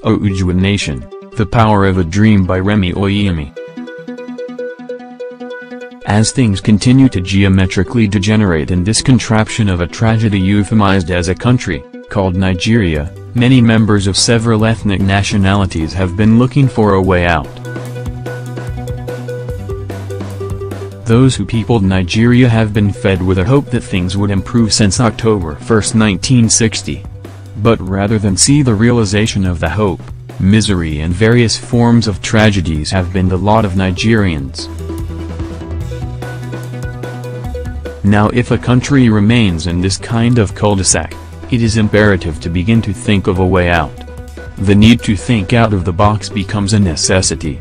Oodua Nation, The Power of a Dream by Remi Oyeyemi. As things continue to geometrically degenerate in this contraption of a tragedy euphemized as a country, called Nigeria, many members of several ethnic nationalities have been looking for a way out. Those who peopled Nigeria have been fed with a hope that things would improve since October 1, 1960. But rather than see the realization of the hope, misery and various forms of tragedies have been the lot of Nigerians. Now if a country remains in this kind of cul-de-sac, it is imperative to begin to think of a way out. The need to think out of the box becomes a necessity.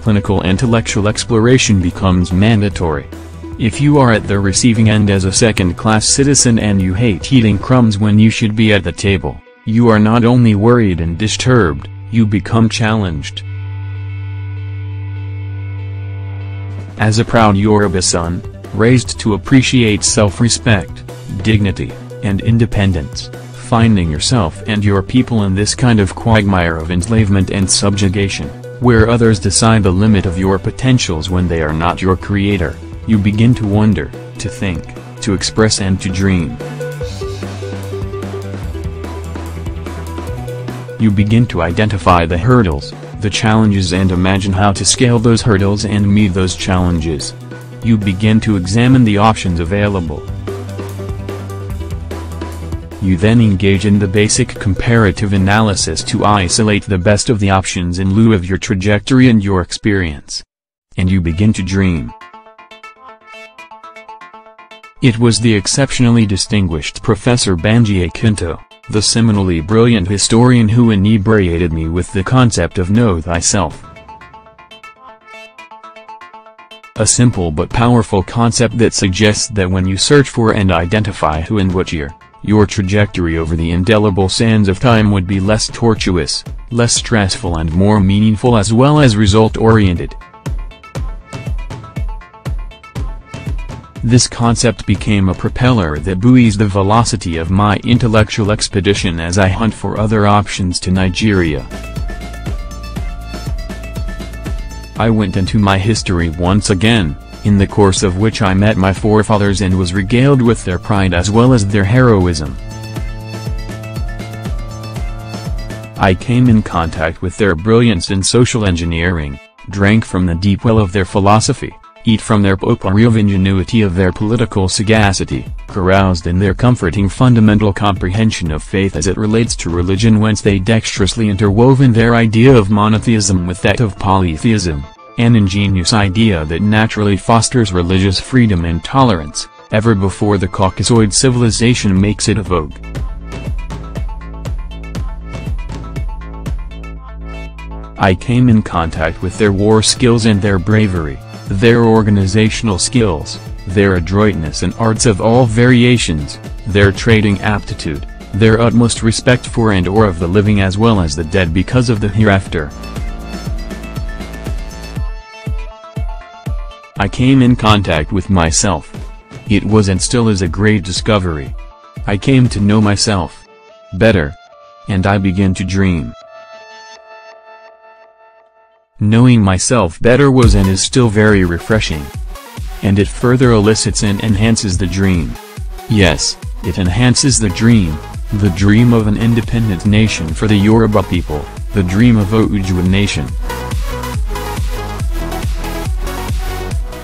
Clinical intellectual exploration becomes mandatory. If you are at the receiving end as a second-class citizen and you hate eating crumbs when you should be at the table, you are not only worried and disturbed, you become challenged. As a proud Yoruba son, raised to appreciate self-respect, dignity, and independence, finding yourself and your people in this kind of quagmire of enslavement and subjugation, where others decide the limit of your potentials when they are not your creator, you begin to wonder, to think, to express and to dream. You begin to identify the hurdles, the challenges and imagine how to scale those hurdles and meet those challenges. You begin to examine the options available. You then engage in the basic comparative analysis to isolate the best of the options in lieu of your trajectory and your experience. And you begin to dream. It was the exceptionally distinguished Professor Banji Akinto, the seminally brilliant historian who inebriated me with the concept of know thyself. A simple but powerful concept that suggests that when you search for and identify who and what your trajectory over the indelible sands of time would be less tortuous, less stressful and more meaningful as well as result-oriented. This concept became a propeller that buoys the velocity of my intellectual expedition as I hunt for other options to Nigeria. I went into my history once again, in the course of which I met my forefathers and was regaled with their pride as well as their heroism. I came in contact with their brilliance in social engineering, drank from the deep well of their philosophy, eat from their potpourri of ingenuity of their political sagacity, caroused in their comforting fundamental comprehension of faith as it relates to religion whence they dexterously interwoven their idea of monotheism with that of polytheism, an ingenious idea that naturally fosters religious freedom and tolerance, ever before the Caucasoid civilization makes it a vogue. I came in contact with their war skills and their bravery, their organizational skills, their adroitness in arts of all variations, their trading aptitude, their utmost respect for and or of the living as well as the dead because of the hereafter. I came in contact with myself. It was and still is a great discovery. I came to know myself better. And I began to dream. Knowing myself better was and is still very refreshing. And it further elicits and enhances the dream. Yes, it enhances the dream of an independent nation for the Yoruba people, the dream of Oodua Nation.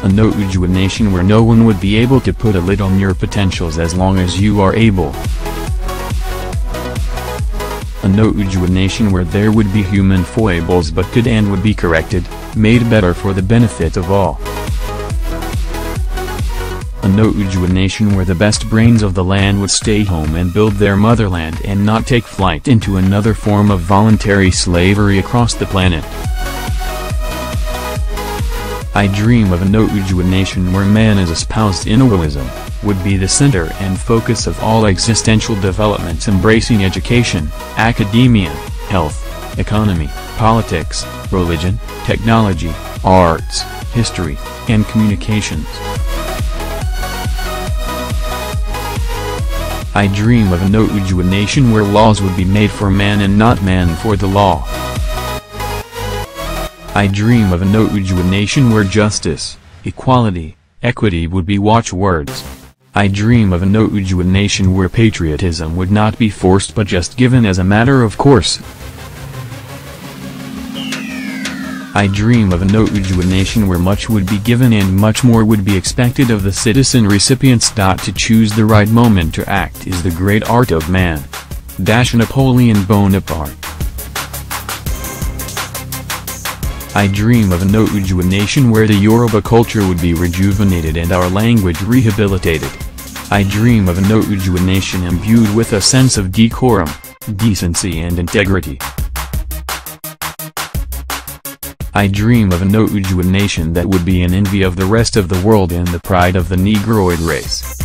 An Oodua Nation where no one would be able to put a lid on your potentials as long as you are able. An Oodua Nation where there would be human foibles but could and would be corrected, made better for the benefit of all. An Oodua Nation where the best brains of the land would stay home and build their motherland and not take flight into another form of voluntary slavery across the planet. I dream of an Oodua Nation where man as espoused in Owism, would be the center and focus of all existential developments embracing education, academia, health, economy, politics, religion, technology, arts, history, and communications. I dream of an Oodua nation where laws would be made for man and not man for the law. I dream of an Oodua nation where justice, equality, equity would be watchwords. I dream of an Oodua nation where patriotism would not be forced but just given as a matter of course. I dream of an Oodua nation where much would be given and much more would be expected of the citizen recipients. To choose the right moment to act is the great art of man. Napoleon Bonaparte. I dream of an Oodua nation where the Yoruba culture would be rejuvenated and our language rehabilitated. I dream of an Oodua nation imbued with a sense of decorum, decency and integrity. I dream of an Oodua nation that would be an envy of the rest of the world and the pride of the Negroid race.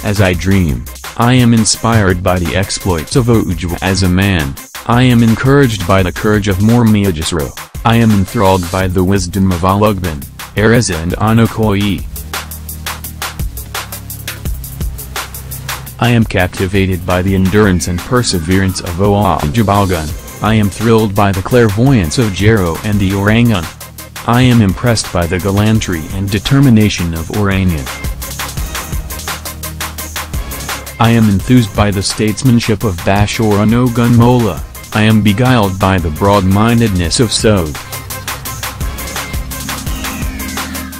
As I dream, I am inspired by the exploits of Oodua as a man. I am encouraged by the courage of Mormiagisro. I am enthralled by the wisdom of Alugban, Ereza and Anokoyi. I am captivated by the endurance and perseverance of Oajabalgun. I am thrilled by the clairvoyance of Jero and the Orangun. I am impressed by the gallantry and determination of Oranian. I am enthused by the statesmanship of Bashor Anogun Mola. I am beguiled by the broad-mindedness of Sode.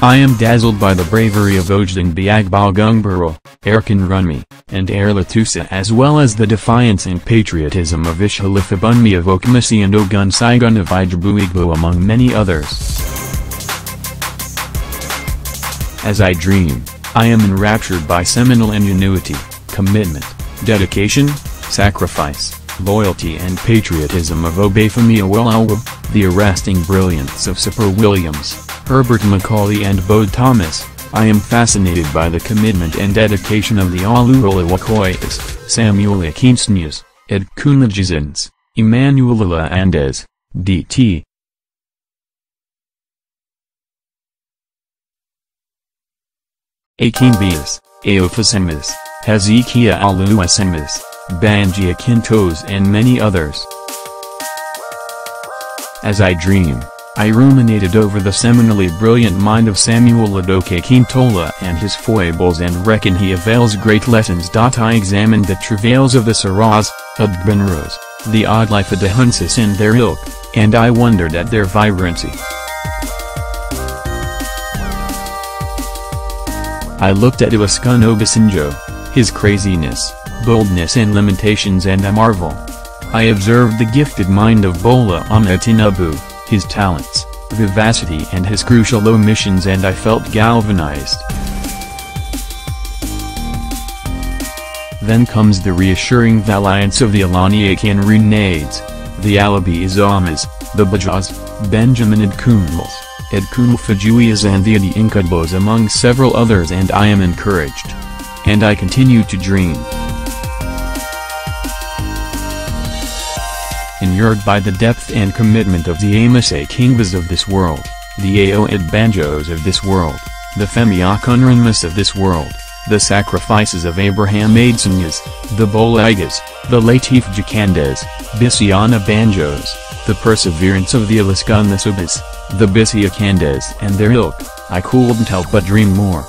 I am dazzled by the bravery of Ojdan Biagbalgungburo, Erkan Remi, and Erlatusa as well as the defiance and patriotism of Ishalifabunmi of Okamasi and Ogun Saigun of Ijabuigbo among many others. As I dream, I am enraptured by seminal ingenuity, commitment, dedication, sacrifice, loyalty and patriotism of Obafemi Awolowo, the arresting brilliance of Sipper Williams, Herbert Macaulay and Bode Thomas. I am fascinated by the commitment and dedication of the Oluwalawakoyas, Samuel Akinstanyas, Ed Kunajizans, Emmanuel Andes, D.T. Akinbias, Aofasemas, Hezekiah Aluasemas, Banji Akintos and many others. As I dream, I ruminated over the seminally brilliant mind of Samuel Adoke Akintola and his foibles and reckon he avails great lessons. I examined the travails of the Saras, Udbenros, the odd life of the Hunsis and their ilk, and I wondered at their vibrancy. I looked at Iwaskun Obasanjo, his craziness, boldness and limitations, and I marvel. I observed the gifted mind of Bola Ahmed Tinubu, his talents, vivacity and his crucial omissions, and I felt galvanized. Then comes the reassuring valiance of the Alaniakan Renades, the Alabi Izamas, the Bajaz, Benjamin Edkunmals, Edkunfajuias and the Adi Inkadbos among several others, and I am encouraged. And I continue to dream. Inured by the depth and commitment of the Amase Kingbas of this world, the Aoed Banjos of this world, the Femiakunranmas of this world, the sacrifices of Abraham Aidsanyas, the Bolaigas, the Latif Jacandes, Bisiana Banjos, the perseverance of the Alaskunasubas, the Bisiacandes and their ilk, I couldn't help but dream more.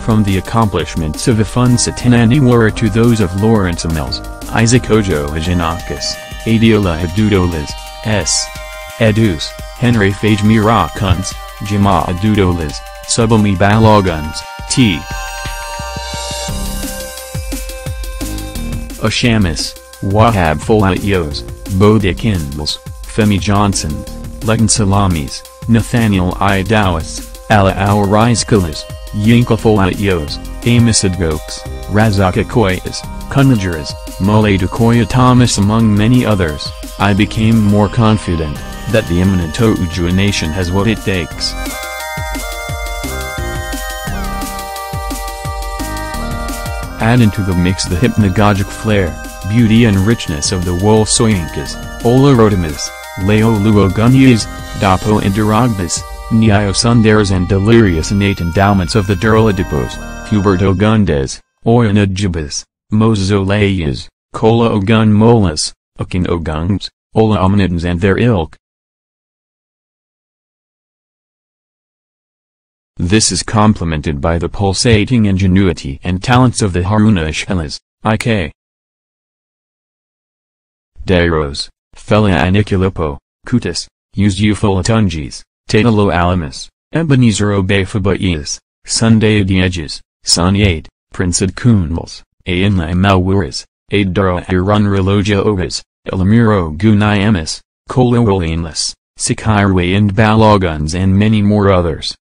From the accomplishments of Afonso Tinaniwara to those of Lawrence Amels, Isaac Ojo Ajanakis, Adiola Adudolas, S. Edus, Henry Fage Mirakuns, Jama Adudolas, Subami Baloguns, T. Ashamis, Wahab Folayos, Bodhi Kindles, Femi Johnson, Legan Salamis, Nathaniel Idawas, Ala Rizkalas, Yinkafolayos, Amos Adgokes, Razaka Koyas, Kunajaras, Mole Dukoya Thomas among many others. I became more confident that the imminent Oodua nation has what it takes. Add into the mix the hypnagogic flair, beauty and richness of the Wolsoyinkas, Olorotimas, Leoluogunyas, Dapo Indiragbas, Neo-Sundares and delirious innate endowments of the Durladipos, Hubert Ogundes, Oyanajibas, Moses Olayas, Kola Ogun Molas, Akin Ogungs, Ola Omanidans and their ilk. This is complemented by the pulsating ingenuity and talents of the Haruna Ishelas, Ik. Deiros, Fela Anikilipo, Kutis, Uzufolatunjis, Tatalo Alamis, Ebenezer Obefabaias, Sunday Adieges, Sunyade, Princed Kunmals, Ayanla Malwiras, Aidara Iran Reloja Ogas, Elamiro Gunayamis, Kolawalanless, Sikirwe and Baloguns and many more others.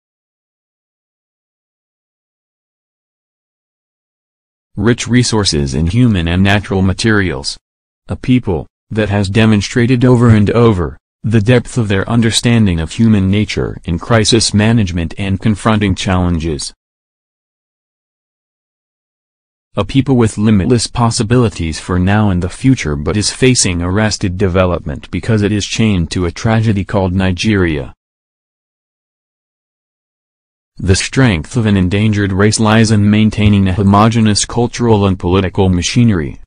Rich resources in human and natural materials. A people that has demonstrated over and over the depth of their understanding of human nature in crisis management and confronting challenges. A people with limitless possibilities for now and the future but is facing arrested development because it is chained to a tragedy called Nigeria. The strength of an endangered race lies in maintaining a homogeneous cultural and political machinery.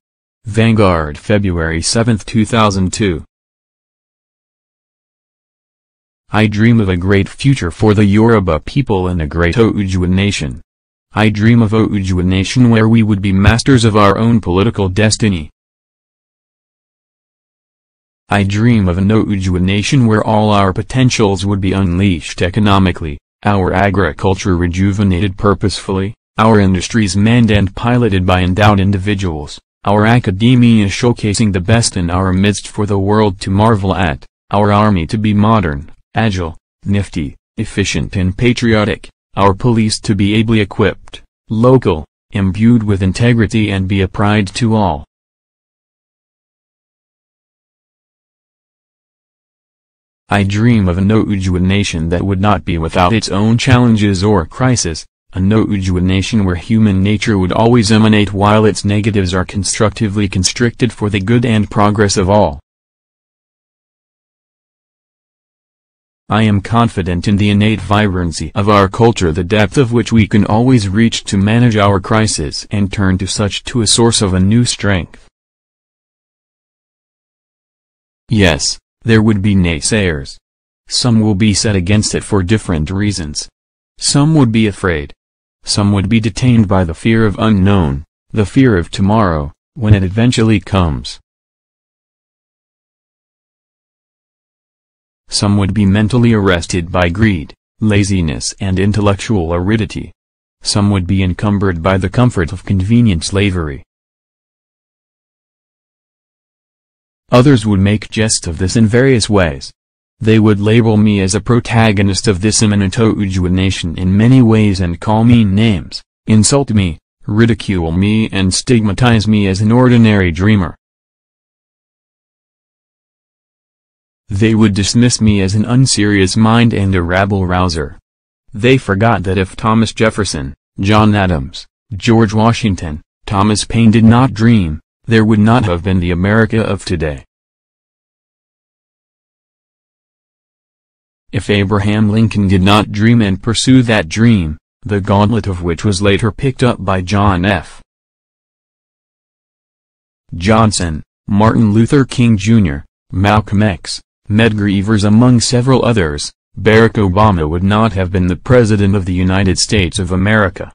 Vanguard, February 7, 2002. I dream of a great future for the Yoruba people and a great Oodua nation. I dream of a Oodua nation where we would be masters of our own political destiny. I dream of an Oodua nation where all our potentials would be unleashed economically, our agriculture rejuvenated purposefully, our industries manned and piloted by endowed individuals, our academia showcasing the best in our midst for the world to marvel at, our army to be modern, agile, nifty, efficient and patriotic, our police to be ably equipped, local, imbued with integrity and be a pride to all. I dream of an Oodua nation that would not be without its own challenges or crisis, an Oodua nation where human nature would always emanate while its negatives are constructively constricted for the good and progress of all. I am confident in the innate vibrancy of our culture, the depth of which we can always reach to manage our crisis and turn to such to a source of a new strength. Yes, there would be naysayers. Some will be set against it for different reasons. Some would be afraid. Some would be detained by the fear of unknown, the fear of tomorrow, when it eventually comes. Some would be mentally arrested by greed, laziness and intellectual aridity. Some would be encumbered by the comfort of convenient slavery. Others would make jest of this in various ways. They would label me as a protagonist of this imminent Oodua nation in many ways and call me names, insult me, ridicule me and stigmatize me as an ordinary dreamer. They would dismiss me as an unserious mind and a rabble-rouser. They forgot that if Thomas Jefferson, John Adams, George Washington, Thomas Paine did not dream, there would not have been the America of today. If Abraham Lincoln did not dream and pursue that dream, the gauntlet of which was later picked up by John F. Johnson, Martin Luther King Jr., Malcolm X, Medgar Evers among several others, Barack Obama would not have been the President of the United States of America.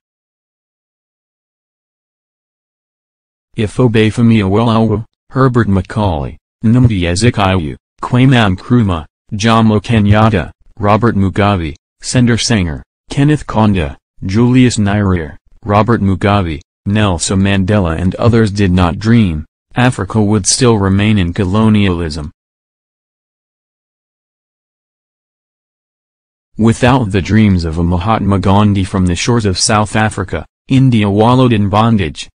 If Obafemi Awolowo, Herbert Macaulay, Nnamdi Azikiwe, Kwame Nkrumah, Jomo Kenyatta, Robert Mugabe, Sender Sanger, Kenneth Kaunda, Julius Nyerere, Robert Mugabe, Nelson Mandela and others did not dream, Africa would still remain in colonialism. Without the dreams of a Mahatma Gandhi from the shores of South Africa, India wallowed in bondage.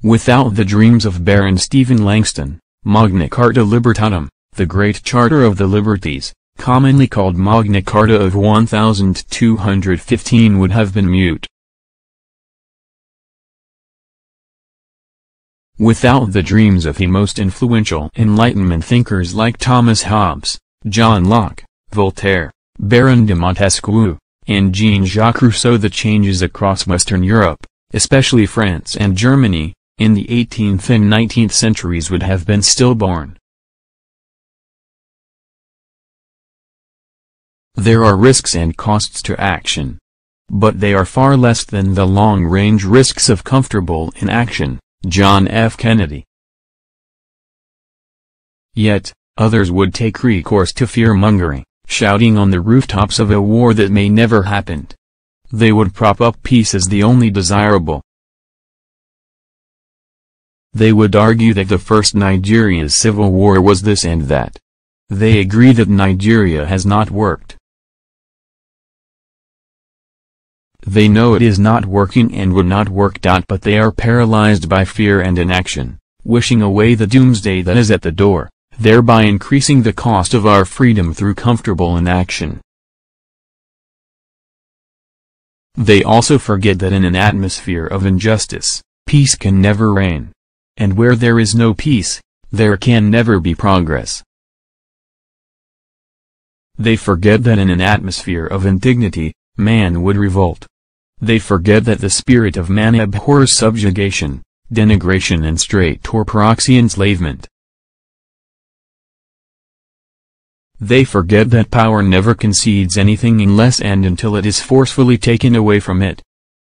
Without the dreams of Baron Stephen Langston, Magna Carta Libertatum, the Great Charter of the Liberties, commonly called Magna Carta of 1215 would have been mute. Without the dreams of the most influential Enlightenment thinkers like Thomas Hobbes, John Locke, Voltaire, Baron de Montesquieu, and Jean-Jacques Rousseau. The changes across Western Europe, especially France and Germany, in the 18th and 19th centuries would have been stillborn. There are risks and costs to action. But they are far less than the long-range risks of comfortable inaction. John F. Kennedy. Yet, others would take recourse to fear-mongering, shouting on the rooftops of a war that may never happen. They would prop up peace as the only desirable. They would argue that the first Nigeria's civil war was this and that. They agree that Nigeria has not worked. They know it is not working and would not work. But they are paralyzed by fear and inaction, wishing away the doomsday that is at the door, thereby increasing the cost of our freedom through comfortable inaction. They also forget that in an atmosphere of injustice, peace can never reign. And where there is no peace, there can never be progress. They forget that in an atmosphere of indignity, man would revolt. They forget that the spirit of man abhors subjugation, denigration and straight or proxy enslavement. They forget that power never concedes anything unless and until it is forcefully taken away from it.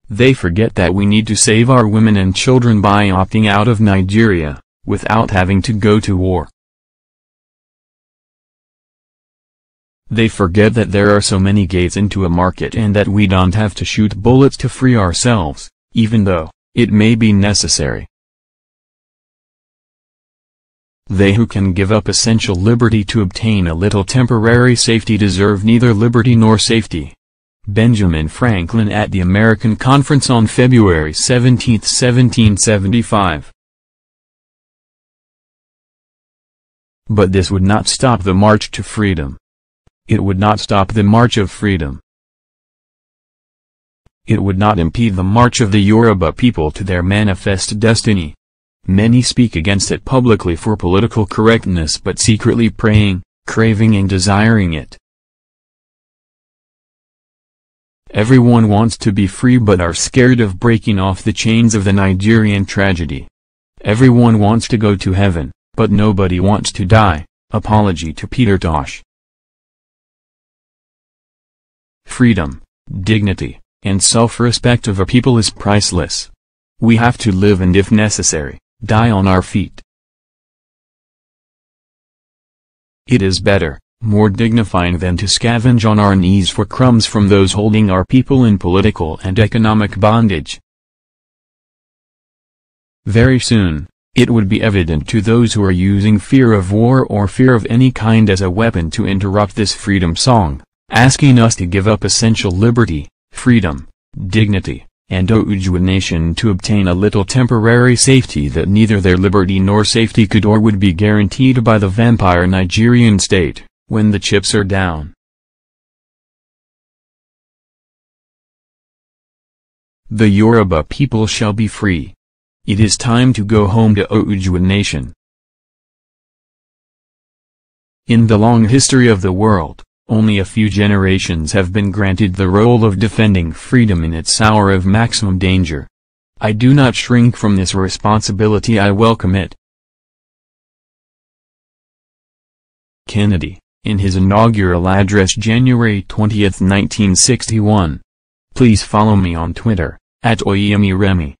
They forget that we need to save our women and children by opting out of Nigeria, without having to go to war. They forget that there are so many gates into a market and that we don't have to shoot bullets to free ourselves, even though it may be necessary. They who can give up essential liberty to obtain a little temporary safety deserve neither liberty nor safety. Benjamin Franklin at the American Conference on February 17, 1775. But this would not stop the march to freedom. It would not stop the march of freedom. It would not impede the march of the Yoruba people to their manifest destiny. Many speak against it publicly for political correctness but secretly praying, craving and desiring it. Everyone wants to be free but are scared of breaking off the chains of the Nigerian tragedy. Everyone wants to go to heaven, but nobody wants to die. Apology to Peter Tosh. Freedom, dignity, and self-respect of a people is priceless. We have to live and if necessary, die on our feet. It is better, more dignifying than to scavenge on our knees for crumbs from those holding our people in political and economic bondage. Very soon, it would be evident to those who are using fear of war or fear of any kind as a weapon to interrupt this freedom song, asking us to give up essential liberty, freedom, dignity, and Oodua nation to obtain a little temporary safety that neither their liberty nor safety could or would be guaranteed by the vampire Nigerian state, when the chips are down. The Yoruba people shall be free. It is time to go home to Oodua nation. In the long history of the world, only a few generations have been granted the role of defending freedom in its hour of maximum danger. I do not shrink from this responsibility, I welcome it. Kennedy, in his inaugural address January 20, 1961. Please follow me on Twitter, @Oyeyemi Remi.